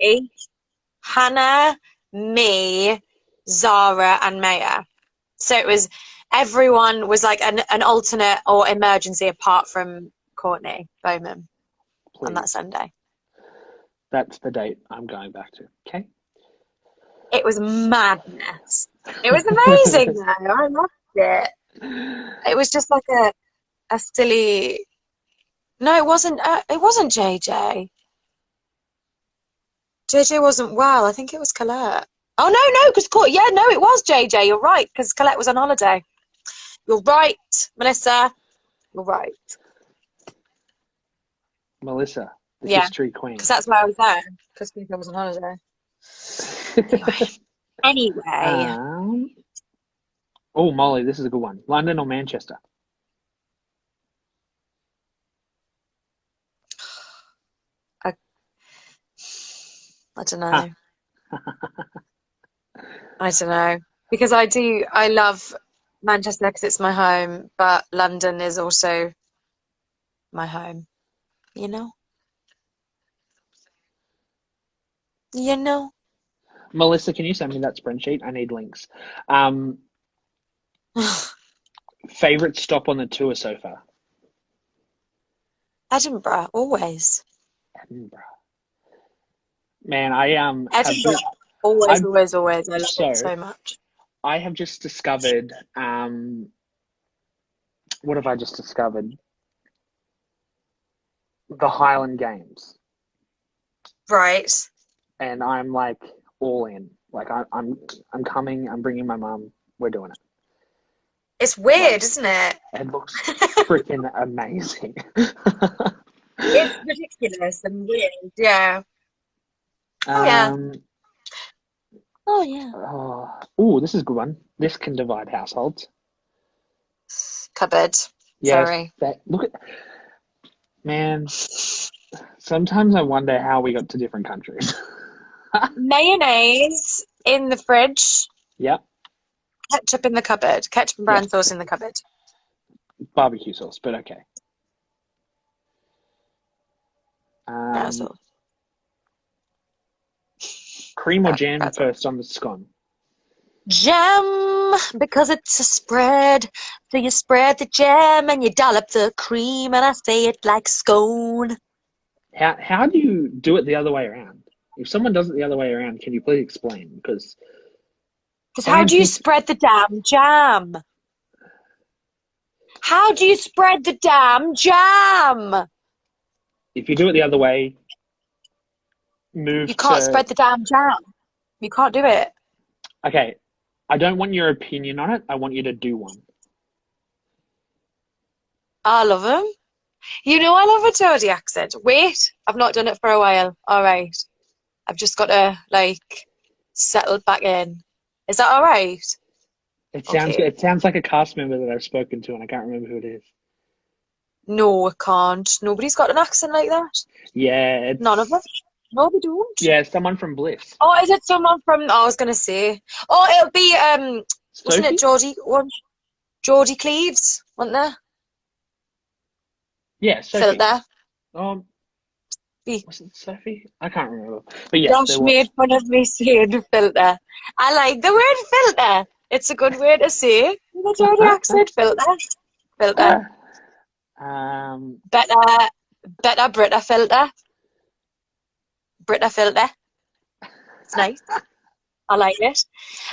Courtney, Hannah, me, Zara, and Maya. So it was everyone was like an alternate or emergency apart from Courtney Bowman on that Please, Sunday. that's the date I'm going back to. Okay. It was madness. It was amazing though. I loved it. It was just like a silly. No, it wasn't. It wasn't JJ. JJ wasn't well. I think it was Colette. Oh no, because yeah, no, it was JJ. You're right, because Colette was on holiday. You're right, Melissa. You're right. Melissa, the Yeah, history queen. because that's why I was there. Because I was on holiday. Anyway. Anyway. um, oh, Molly, this is a good one. London or Manchester? I don't Huh. know. I don't know. Because I love Manchester because it's my home, but London is also my home, you know? You know? Melissa, can you send me that spreadsheet? I need links. Um, favorite stop on the tour so far? Edinburgh, always. Edinburgh. Man, I have Edinburgh, just always, I've always, always. I love it so so much. I have just discovered what have I just discovered? The Highland Games, Right. and I'm like all in. Like I'm coming. I'm bringing my mum. We're doing it. It's Like weird, isn't it? it looks freaking amazing. It's ridiculous and weird. Yeah. Oh, yeah. um. Oh, yeah. Oh, this is a good one. This can divide households. Cupboard. Yes. Sorry. That look at man. Sometimes I wonder how we got to different countries. Mayonnaise in the fridge. Yep. Ketchup in the cupboard. Ketchup and brown Yes. sauce in the cupboard. Barbecue sauce, but okay. Brown Um, sauce. cream or jam Brown sauce. first on the scone? Jam, because it's a spread. So you spread the jam and you dollop the cream, and I say it like scone. How do you do it the other way around? If someone does it the other way around, can you please explain? Because Because I how am do you think spread the damn jam? How do you spread the damn jam? if you do it the other way, You move can't to spread the damn jam. You can't do it. okay. I don't want your opinion on it. I want you to do one. I love them. You know, I love a Geordie accent. Wait, I've not done it for a while. All right. I've just got to, like, settle back in. Is that all right? It sounds Okay. it sounds like a cast member that I've spoken to, and I can't remember who it is. No, it can't. Nobody's got an accent like that. Yeah, None of them. No, they don't. yeah, someone from Bliss. Oh, is it someone from? Oh, I was gonna say. Oh, it'll be wasn't it Sophie? Geordie Cleaves, wasn't there? Yeah, Felt Sophie. there. Um, Be. was it Sophie? I can't remember. But yes, there Josh was. made fun of me saying filter. I like the word filter. It's a good word to say. The Geordie accent, filter. Filter. um, Better Brita filter. Brita filter. It's nice. I like it.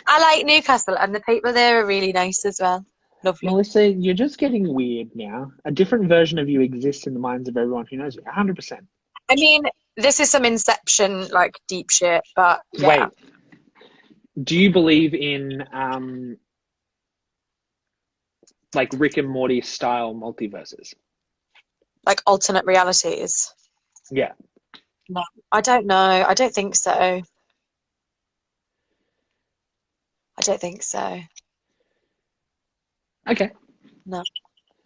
I like Newcastle, and the people there are really nice as well. Lovely. Melissa, you're just getting weird now. A different version of you exists in the minds of everyone who knows you. 100%. I mean, this is some Inception, like, deep shit, but yeah. Wait, do you believe in like Rick and Morty style multiverses? Like alternate realities. Yeah. No, I don't know. I don't think so. I don't think so. Okay. No.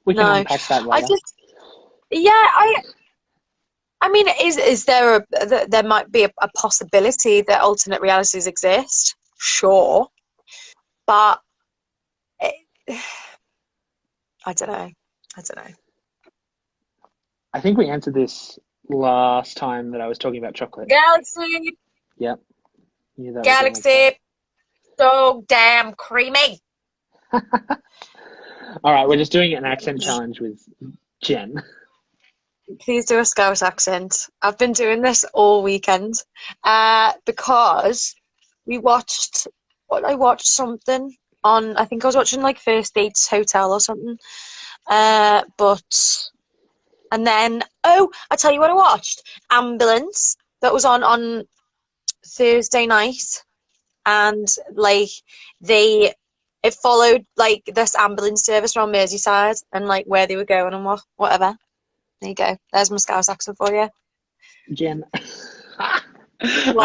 We can No. unpack that I later. just, yeah, I mean, is there there might be a possibility that alternate realities exist? Sure. But it, I don't know. I don't know. I think we answered this last time that I was talking about chocolate. Galaxy, Yep. Knew that was gonna make Galaxy, so damn creamy. sense. All right, we're just doing an accent challenge with Jen. Please do a Scouse accent. I've been doing this all weekend because we watched, I watched something on, I think I was watching like First Dates Hotel or something. And then, oh, I tell you what I watched. Ambulance, that was on Thursday night. And like it followed like this ambulance service around Merseyside and like where they were going and whatever. There you go. There's my Scouse accent for you. Jen. What?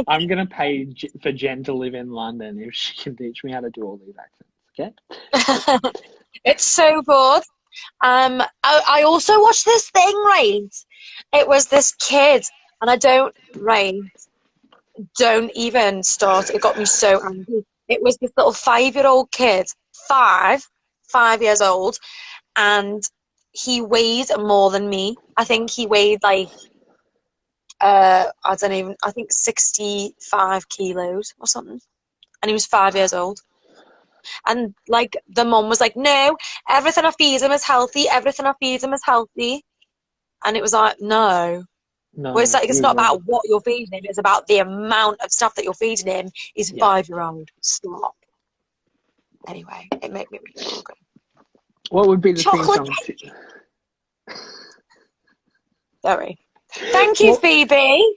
I'm gonna pay for Jen to live in London if she can teach me how to do all these accents. Okay. It's so good. I also watched this thing, right? It was this kid, and don't even start. It got me so angry. It was this little 5-year-old kid, five years old, and he weighed more than me. I think he weighed like I think 65 kilos or something. And he was 5 years old. And like the mum was like, no, everything I feed him is healthy. Everything I feed him is healthy. And it was like, no. Well, it's No, like it's you're not wrong. about what you're feeding him. It's about the amount of stuff that you're feeding him. He's a Yeah. 5-year-old. Stop. Anyway, it made me really hungry. What would be the theme Chocolate. song? Sorry. Thank you, Phoebe.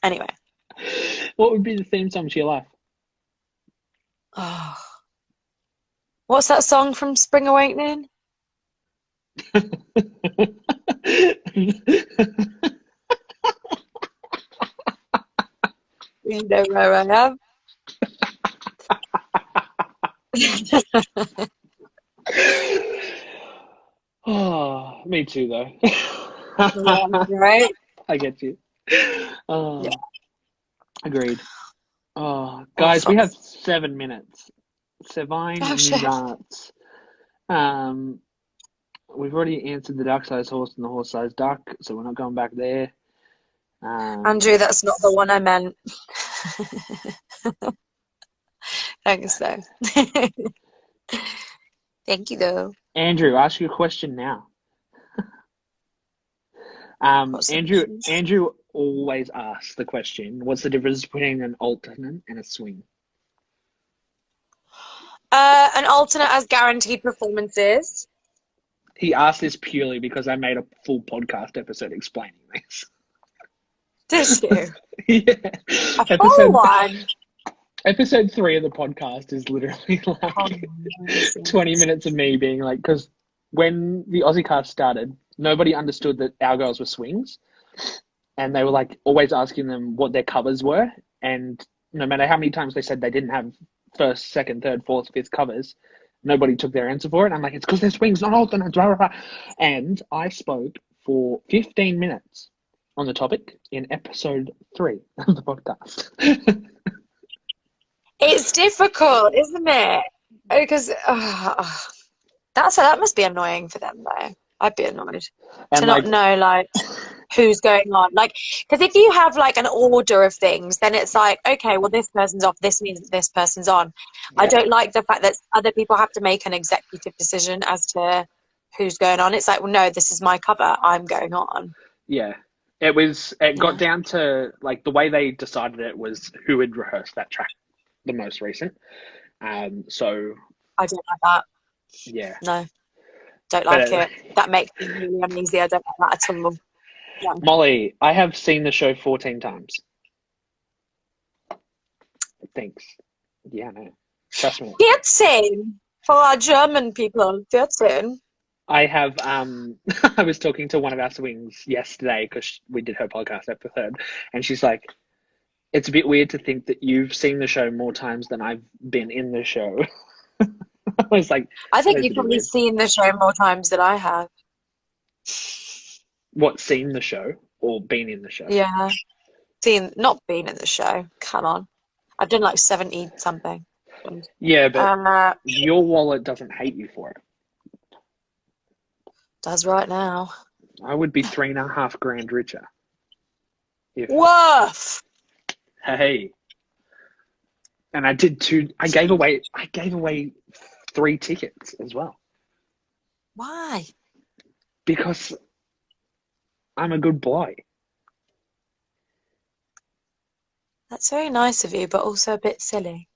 Anyway. What would be the theme song to your life? Oh. What's that song from Spring Awakening? You know where I am. Oh, me too, though. Yeah, right? I get you. Oh, Yeah. agreed. Oh, guys, we have 7 minutes. Sevine Oh, shit. nuts. We've already answered the duck-sized horse and the horse-sized duck, so we're not going back there. Andrew, that's not the one I meant. Thanks, though. Thank you, though. Andrew, ask you a question now. Andrew always asks the question, what's the difference between an alternate and a swing? An alternate has guaranteed performances. He asked this purely because I made a full podcast episode explaining this. Did you? Yeah. A full one? Episode 3 of the podcast is literally like 20 minutes of me being like, because when the Aussie cast started, nobody understood that our girls were swings. And they were like always asking them what their covers were. And no matter how many times they said they didn't have first, second, third, fourth, fifth covers, Nobody took their answer for it. And I'm like, it's because there's swings, not alternates, blah, blah, blah. And I spoke for 15 minutes on the topic in episode 3 of the podcast. It's difficult, isn't it? Because that must be annoying for them, though. I'd be annoyed And to not know, like, who's going on. Like, because if you have, like, an order of things, then it's like, okay, well, this person's off. This means that this person's on. yeah. I don't like the fact that other people have to make an executive decision as to who's going on. It's like, well, no, this is my cover. I'm going on. Yeah. It got down to, like, the way they decided it was who had rehearsed that track the most recent. So I don't like that. Yeah. No, don't like it. That makes me really uneasy. I don't like that at all. Yeah. Molly, I have seen the show 14 times. Thanks. Yeah, no. Trust me. 14 for our German people. 14. I have, I was talking to one of our swings yesterday because we did her podcast episode, and she's like, it's a bit weird to think that you've seen the show more times than I've been in the show. I was like, I think you've probably seen the show more times than I have. What, seen the show or been in the show? Yeah. Not been in the show. Come on. I've done like 70 something. Yeah, but your wallet doesn't hate you for it. Does right now. I would be $3,500 richer. Woof! Hey. And I did I gave away 3 tickets as well. Why? Because I'm a good boy. That's very nice of you, but also a bit silly.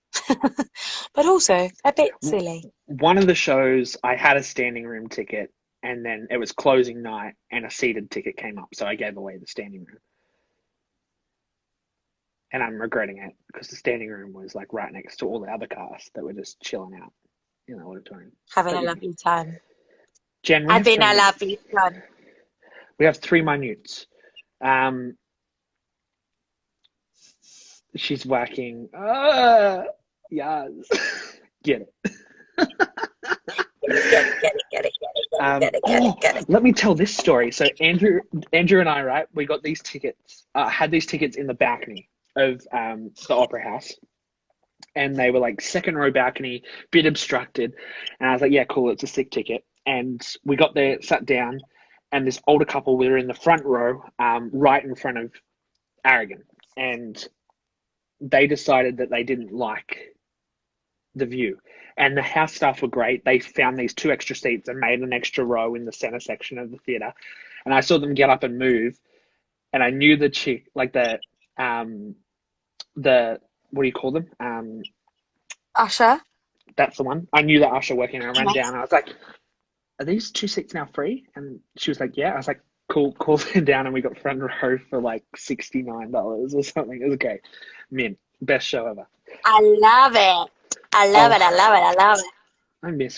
But also a bit silly. One of the shows, I had a standing room ticket, and then it was closing night, and a seated ticket came up, so I gave away the standing room. And I'm regretting it, because the standing room was like right next to all the other cast that were just chilling out in the auditorium. Having a lovely time. Jen, having a lovely time. We have 3 minutes. She's whacking. Yes. Get it. Get it. Let me tell this story. So Andrew and I, right, we got these tickets, had these tickets in the balcony of the Opera House. And they were like second row balcony, bit obstructed. And I was like, yeah, cool, it's a sick ticket. And we got there, sat down, and this older couple were in the front row, right in front of Aragon. And they decided that they didn't like the view. And the house staff were great. They found these 2 extra seats and made an extra row in the center section of the theater. And I saw them get up and move. And I knew the chick, like the what do you call them? Usher. That's the one. I knew the usher working. I ran down. I was like, are these 2 seats now free? And she was like, yeah. I was like, cool, call them down. And we got front row for like $69 or something. It was great. Mint. Best show ever. I love it. I love it.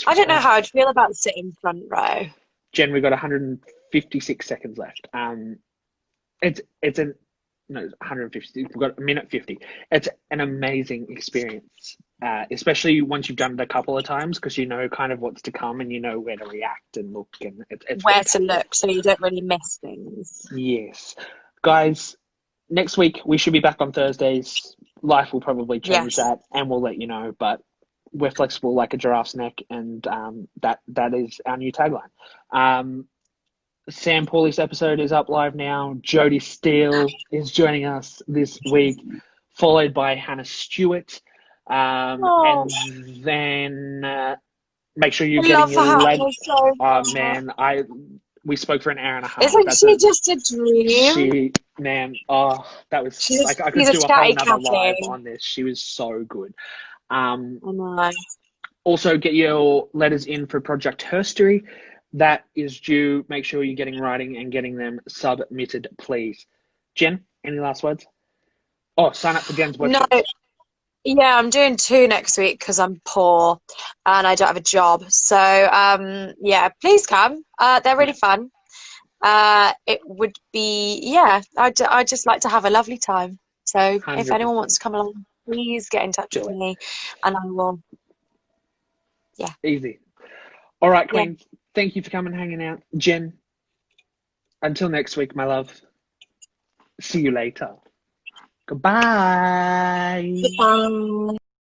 I don't know how I'd feel about sitting front row. Jen, we've got 156 seconds left. It's 150. We've got 1:50. It's an amazing experience, especially once you've done it a couple of times, because you know kind of what's to come and you know where to react and look, and it's where to look so you don't really miss things. Yes, guys. Next week we should be back on Thursdays. Life will probably change that, and we'll let you know. But we're flexible like a giraffe's neck, and that is our new tagline. Sam Pauli's episode is up live now. Jodie Steele is joining us this week, followed by Hannah Stewart. And then make sure you're getting your leg. Oh man, we spoke for an hour and a half. Isn't she just a dream? That was I could do a whole nother live on this. She was so good. Also, get your letters in for Project Herstory. That is due. Make sure you're getting writing and getting them submitted, please. Jen, any last words? Oh, sign up for Jen's workshop. No. Yeah, I'm doing 2 next week because I'm poor and I don't have a job. So, yeah, please come. They're really fun. It would be, I'd just like to have a lovely time. So 100%. If anyone wants to come along, please get in touch with me and I will Yeah. Easy. All right, Yeah. Queens. Thank you for coming and hanging out. Jen, until next week, my love. See you later. Goodbye. Goodbye.